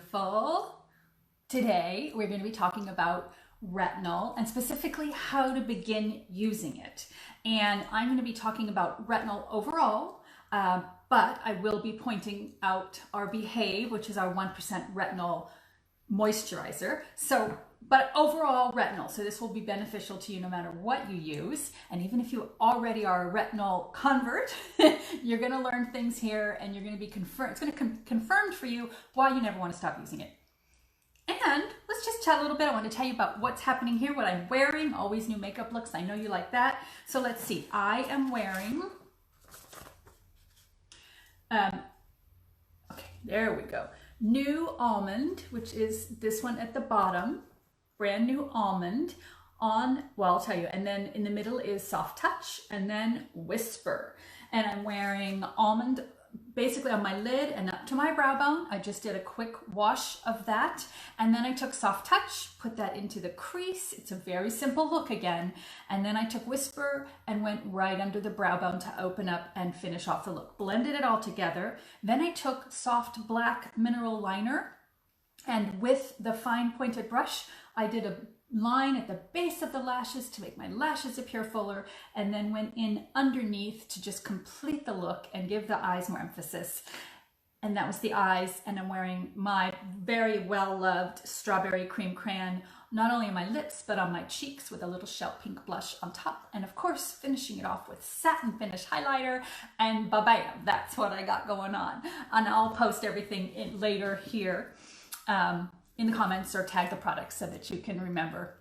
beautiful. Today, we're going to be talking about retinol and specifically how to begin using it. And I'm going to be talking about retinol overall, but I will be pointing out our Behave, which is our 1% retinol moisturizer. But overall retinol, so this will be beneficial to you no matter what you use. And even if you already are a retinol convert, you're going to learn things here and you're going to be confirmed. It's going to confirmed for you why you never want to stop using it. And let's just chat a little bit. I want to tell you about what's happening here, what I'm wearing, always new makeup looks. I know you like that. So let's see. I am wearing, okay, there we go. New Almond, which is this one at the bottom. Brand new almond on, well, I'll tell you, and then in the middle is Soft Touch and then Whisper. And I'm wearing almond basically on my lid and up to my brow bone. I just did a quick wash of that. And then I took Soft Touch, put that into the crease. It's a very simple look again. And then I took Whisper and went right under the brow bone to open up and finish off the look. Blended it all together. Then I took Soft Black Mineral Liner, and with the fine pointed brush, I did a line at the base of the lashes to make my lashes appear fuller, and then went in underneath to just complete the look and give the eyes more emphasis. And that was the eyes. And I'm wearing my very well-loved Strawberry Cream Crayon, not only on my lips, but on my cheeks with a little shell pink blush on top. And of course, finishing it off with Satin Finish highlighter, and ba-bam, that's what I got going on. And I'll post everything in later here in the comments, or tag the products so that you can remember.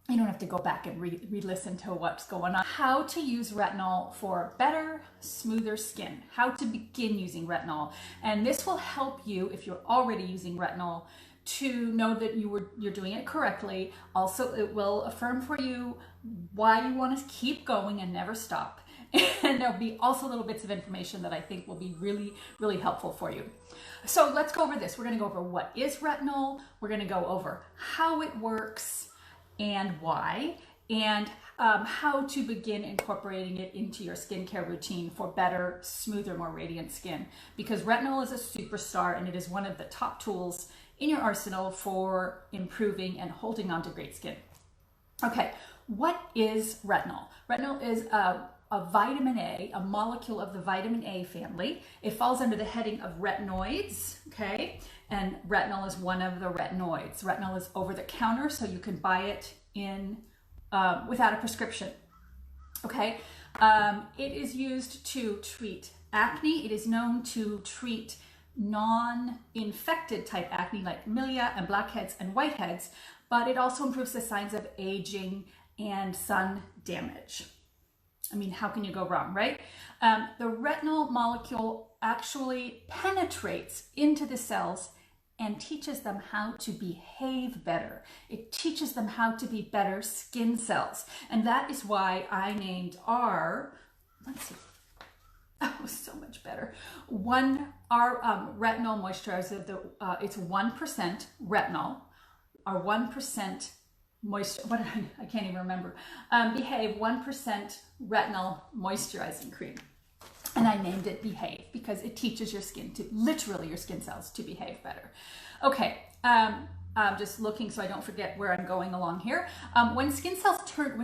You don't have to go back and re-listen to what's going on. How to use retinol for better, smoother skin. How to begin using retinol. And this will help you, if you're already using retinol, to know that you're doing it correctly. Also, it will affirm for you why you want to keep going and never stop. And there'll be also little bits of information that I think will be really, really helpful for you. So let's go over this. We're going to go over what is retinol. We're going to go over how it works and why, and how to begin incorporating it into your skincare routine for better, smoother, more radiant skin. Because retinol is a superstar, and it is one of the top tools in your arsenal for improving and holding on to great skin. Okay, what is retinol? Retinol is a vitamin A, a molecule of the vitamin A family. It falls under the heading of retinoids, okay? And retinol is one of the retinoids. Retinol is over the counter, so you can buy it in without a prescription, okay? It is used to treat acne. It is known to treat non-infected type acne like milia and blackheads and whiteheads, but it also improves the signs of aging and sun damage. I mean, how can you go wrong, right? The retinol molecule actually penetrates into the cells and teaches them how to behave better. It teaches them how to be better skin cells. And that is why I named our, let's see, oh, so much better. Our retinol moisturizer, it's 1% retinol, our 1% moisture, I can't even remember. Behave 1% retinol moisturizing cream. And I named it Behave because it teaches your skin to, literally your skin cells, to behave better. Okay, I'm just looking so I don't forget where I'm going along here. When skin cell turnover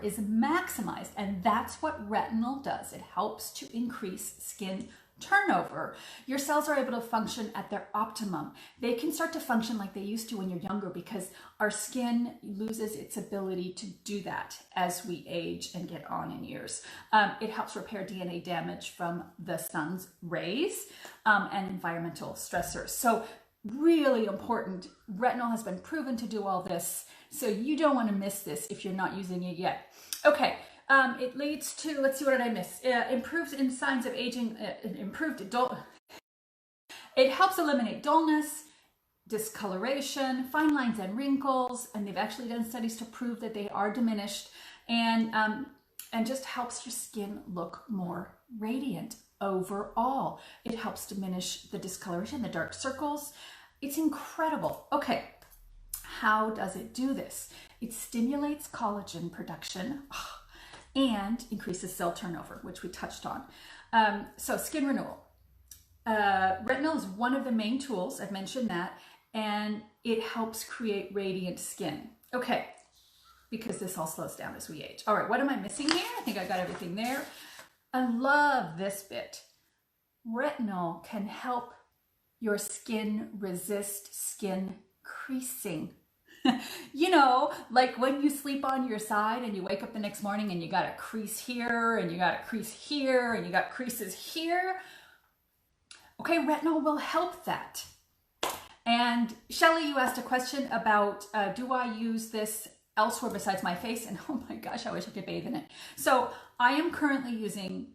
is maximized, and that's what retinol does. It helps to increase skin turnover. Your cells are able to function at their optimum. They can start to function like they used to when you're younger, because our skin loses its ability to do that as we age and get on in years. It helps repair DNA damage from the sun's rays and environmental stressors. So really important. Retinol has been proven to do all this, so you don't want to miss this if you're not using it yet. Okay. It leads to, let's see, what did I miss? Improves in signs of aging, it helps eliminate dullness, discoloration, fine lines and wrinkles, and they've actually done studies to prove that they are diminished, and just helps your skin look more radiant overall. It helps diminish the discoloration, the dark circles. It's incredible. Okay, how does it do this? It stimulates collagen production. And increases cell turnover, which we touched on. So skin renewal. Retinol is one of the main tools, I've mentioned that, and it helps create radiant skin. Okay, because this all slows down as we age. All right, what am I missing here? I think I got everything there. I love this bit. Retinol can help your skin resist skin creasing. You know, like when you sleep on your side and you wake up the next morning and you got a crease here and you got a crease here and you got creases here. Okay, retinol will help that. And Shelly, you asked a question about, do I use this elsewhere besides my face? And oh my gosh, I wish I could bathe in it. So I am currently using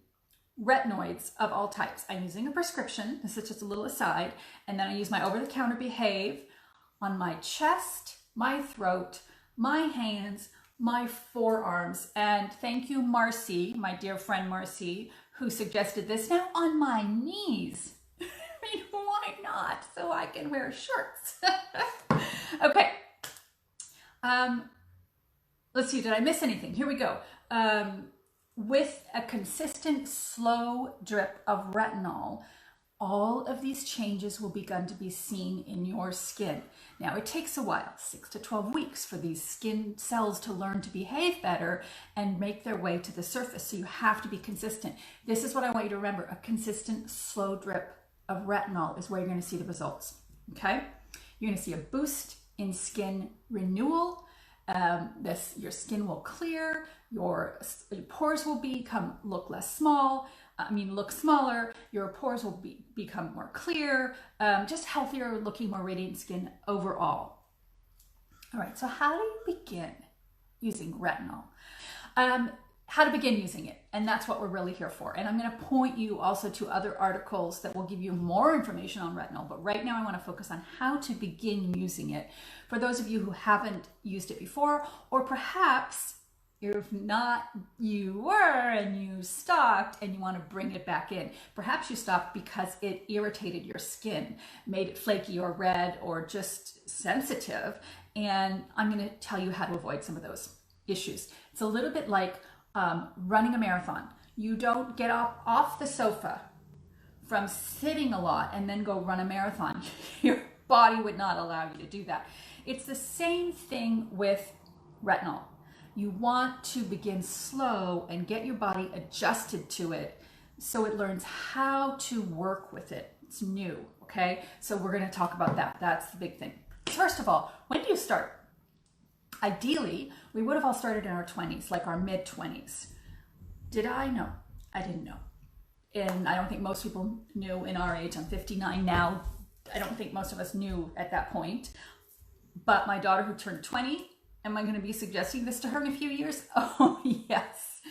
retinoids of all types. I'm using a prescription. This is just a little aside. And then I use my over-the-counter Behave on my chest, my throat, my hands, my forearms. And thank you, Marcy, my dear friend Marcy, who suggested this. Now on my knees. I mean, why not? So I can wear shorts. Okay. Let's see, did I miss anything? Here we go. With a consistent slow drip of retinol, all of these changes will begin to be seen in your skin. Now, it takes a while, 6 to 12 weeks, for these skin cells to learn to behave better and make their way to the surface. So you have to be consistent. This is what I want you to remember. A consistent slow drip of retinol is where you're going to see the results. Okay? You're going to see a boost in skin renewal. Your skin will clear, your pores will look less small, look smaller, your pores will become more clear, just healthier looking, more radiant skin overall. All right, so how do you begin using retinol? How to begin using it, and that's what we're really here for. And I'm going to point you also to other articles that will give you more information on retinol, but right now I want to focus on how to begin using it for those of you who haven't used it before, or perhaps if not, you were and you stopped and you want to bring it back in. Perhaps you stopped because it irritated your skin, made it flaky or red or just sensitive, and I'm going to tell you how to avoid some of those issues. It's a little bit like running a marathon. You don't get off the sofa from sitting a lot and then go run a marathon. Your body would not allow you to do that. It's the same thing with retinol. You want to begin slow and get your body adjusted to it so it learns how to work with it. It's new, okay? So we're going to talk about that. That's the big thing. First of all, when do you start? Ideally, we would have all started in our 20s, like our mid-20s. Did I? No, I didn't know. And I don't think most people knew in our age. I'm 59 now. I don't think most of us knew at that point. But my daughter who turned 20, am I going to be suggesting this to her in a few years? Oh, yes.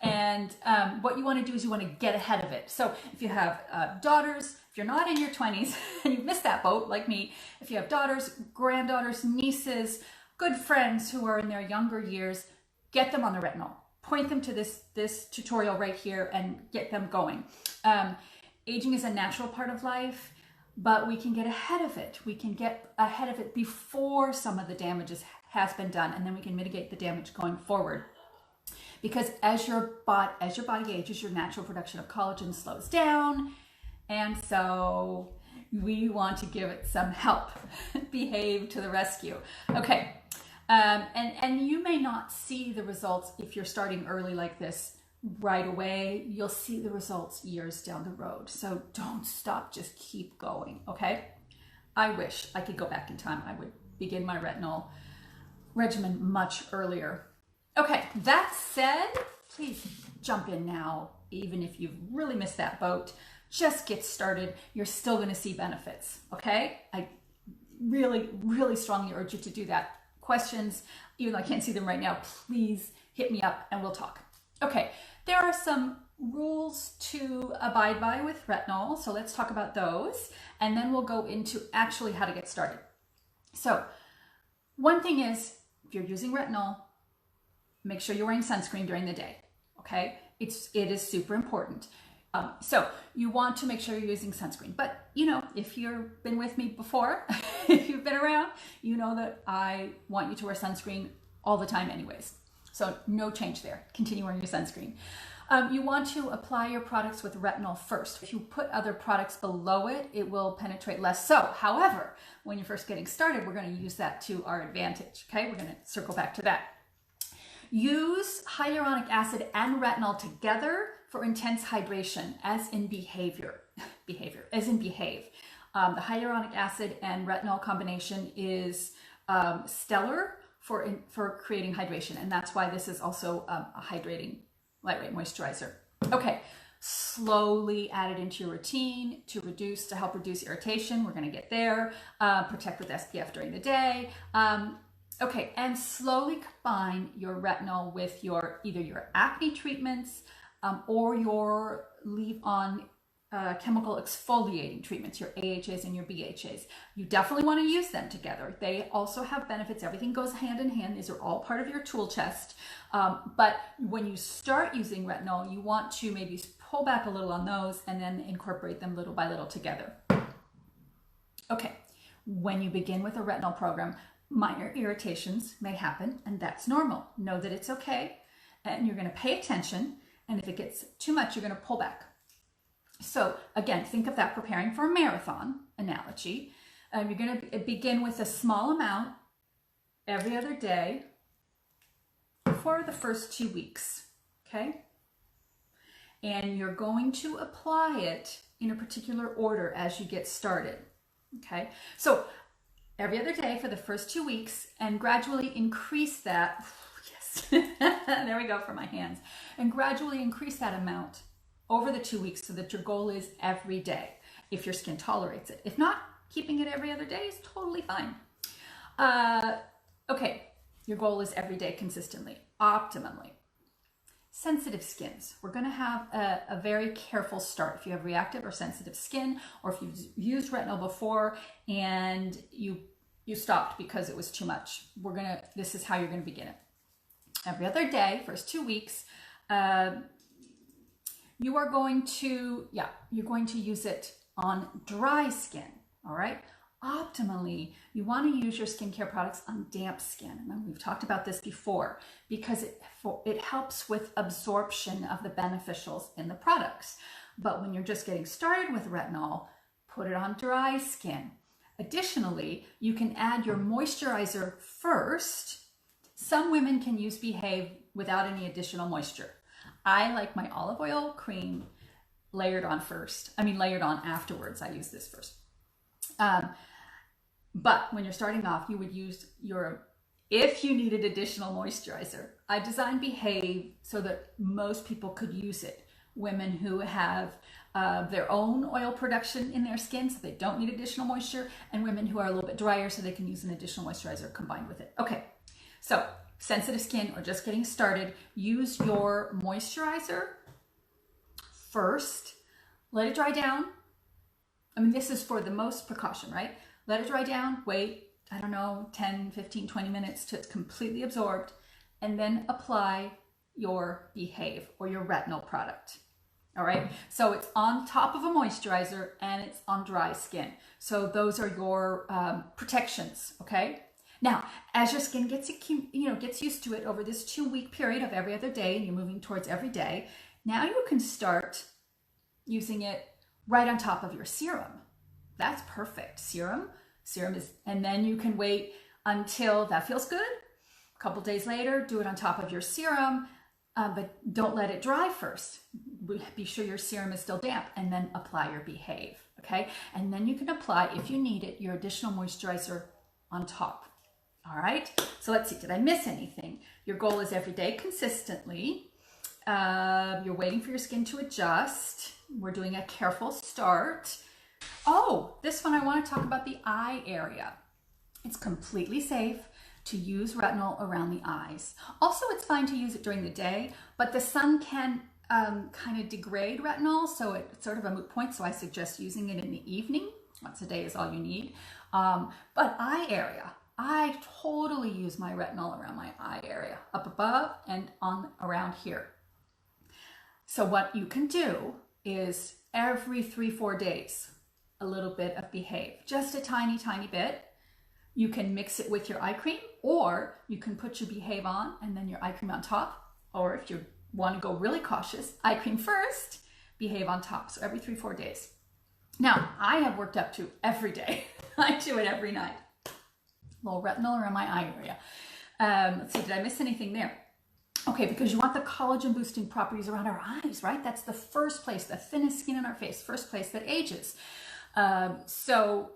And what you want to do is you want to get ahead of it. So if you have daughters, if you're not in your 20s and you've missed that boat like me, if you have daughters, granddaughters, nieces, good friends who are in their younger years, get them on the retinol. Point them to this tutorial right here and get them going. Aging is a natural part of life, but we can get ahead of it. We can get ahead of it before some of the damage has been done, and then we can mitigate the damage going forward. Because as your body ages, your natural production of collagen slows down, and so we want to give it some help. Behave to the rescue. Okay. And you may not see the results if you're starting early like this right away. You'll see the results years down the road. So don't stop, just keep going, okay? I wish I could go back in time. I would begin my retinol regimen much earlier. Okay, that said, please jump in now, even if you've really missed that boat. Just get started. You're still going to see benefits, okay? I really, really strongly urge you to do that. Questions, even though I can't see them right now, please hit me up and we'll talk. Okay, there are some rules to abide by with retinol, so let's talk about those, and then we'll go into actually how to get started. So one thing is, if you're using retinol, make sure you're wearing sunscreen during the day, okay? It is super important. So you want to make sure you're using sunscreen, but you know, if you've been with me before, if you've been around, you know that I want you to wear sunscreen all the time anyways. So no change there. Continue wearing your sunscreen. You want to apply your products with retinol first. If you put other products below it, it will penetrate less so. However, when you're first getting started, we're going to use that to our advantage. Okay, we're going to circle back to that. Use hyaluronic acid and retinol together for intense hydration, as in behave. The hyaluronic acid and retinol combination is stellar for creating hydration, and that's why this is also a hydrating lightweight moisturizer. Okay, slowly add it into your routine to help reduce irritation. We're going to get there. Protect with SPF during the day. Okay, and slowly combine your retinol with either your acne treatments or your leave-on chemical exfoliating treatments, your AHAs and your BHAs. You definitely want to use them together. They also have benefits. Everything goes hand in hand. These are all part of your tool chest. But when you start using retinol, you want to maybe pull back a little on those and then incorporate them little by little together. Okay, when you begin with a retinol program, minor irritations may happen, and that's normal. Know that it's okay, and you're going to pay attention, and if it gets too much, you're going to pull back. So again, think of that preparing for a marathon analogy. You're going to begin with a small amount every other day for the first 2 weeks, okay? And you're going to apply it in a particular order as you get started, okay? So every other day for the first 2 weeks, and gradually increase that. Yes, there we go for my hands. And gradually increase that amount over the 2 weeks so that your goal is every day, if your skin tolerates it. If not, keeping it every other day is totally fine. Okay, your goal is every day consistently, optimally. Sensitive skins. We're going to have a very careful start. If you have reactive or sensitive skin, or if you've used retinol before and you stopped because it was too much, this is how you're going to begin it. Every other day, first 2 weeks, you're going to use it on dry skin, all right? Optimally, you want to use your skincare products on damp skin. And we've talked about this before because it helps with absorption of the beneficials in the products. But when you're just getting started with retinol, put it on dry skin. Additionally, you can add your moisturizer first. Some women can use Behave without any additional moisture. I like my olive oil cream layered on afterwards. I use this first. But when you're starting off, you would use if you needed additional moisturizer. I designed Behave so that most people could use it. Women who have their own oil production in their skin, so they don't need additional moisture, and women who are a little bit drier, so they can use an additional moisturizer combined with it. Okay, so sensitive skin or just getting started, use your moisturizer first. Let it dry down. I mean, this is for the most precaution, right? Let it dry down, wait, 10, 15, 20 minutes till it's completely absorbed, and then apply your Behave or your retinol product. All right, so it's on top of a moisturizer and it's on dry skin. So those are your protections, okay? Now, as your skin gets used to it over this 2 week period of every other day, and you're moving towards every day, now you can start using it right on top of your serum. That's perfect. Serum is, and then you can wait until that feels good. A couple days later, do it on top of your serum, but don't let it dry first. Be sure your serum is still damp, and then apply your Behave, okay? And then you can apply, if you need it, your additional moisturizer on top. All right, so let's see, did I miss anything? Your goal is every day consistently. You're waiting for your skin to adjust. We're doing a careful start. Oh, this one I want to talk about the eye area. It's completely safe to use retinol around the eyes. Also, it's fine to use it during the day, but the sun can kind of degrade retinol, so it's sort of a moot point, so I suggest using it in the evening. Once a day is all you need. But eye area, I totally use my retinol around my eye area, up above and around here. So what you can do is every 3-4 days, a little bit of Behave, just a tiny, tiny bit. You can mix it with your eye cream, or you can put your Behave on and then your eye cream on top. Or if you're want to go really cautious, eye cream first, behave on top. So every 3-4 days. Now, I have worked up to every day. I do it every night. A little retinol around my eye area. Let's see, did I miss anything there? Okay, because you want the collagen boosting properties around our eyes, right? That's the first place, the thinnest skin in our face, first place that ages. So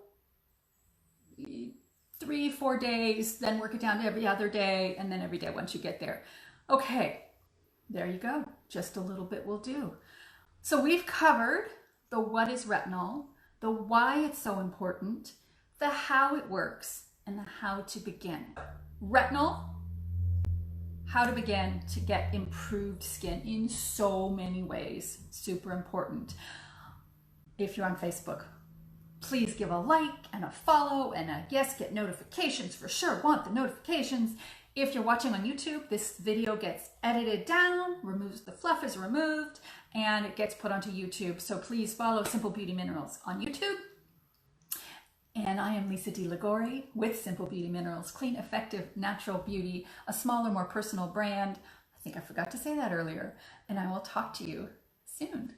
3-4 days, then work it down to every other day, and then every day once you get there. Okay, there you go. Just a little bit will do. So we've covered the what is retinol, the why it's so important, the how it works, and the how to begin. Retinol, how to begin to get improved skin in so many ways. Super important. If you're on Facebook, please give a like and a follow and a yes, get notifications for sure. Want the notifications. If you're watching on YouTube, this video gets edited down, the fluff is removed, and it gets put onto YouTube. So please follow Simple Beauty Minerals on YouTube. And I am Lisa D. Ligori with Simple Beauty Minerals, clean, effective, natural beauty, a smaller, more personal brand. I think I forgot to say that earlier. And I will talk to you soon.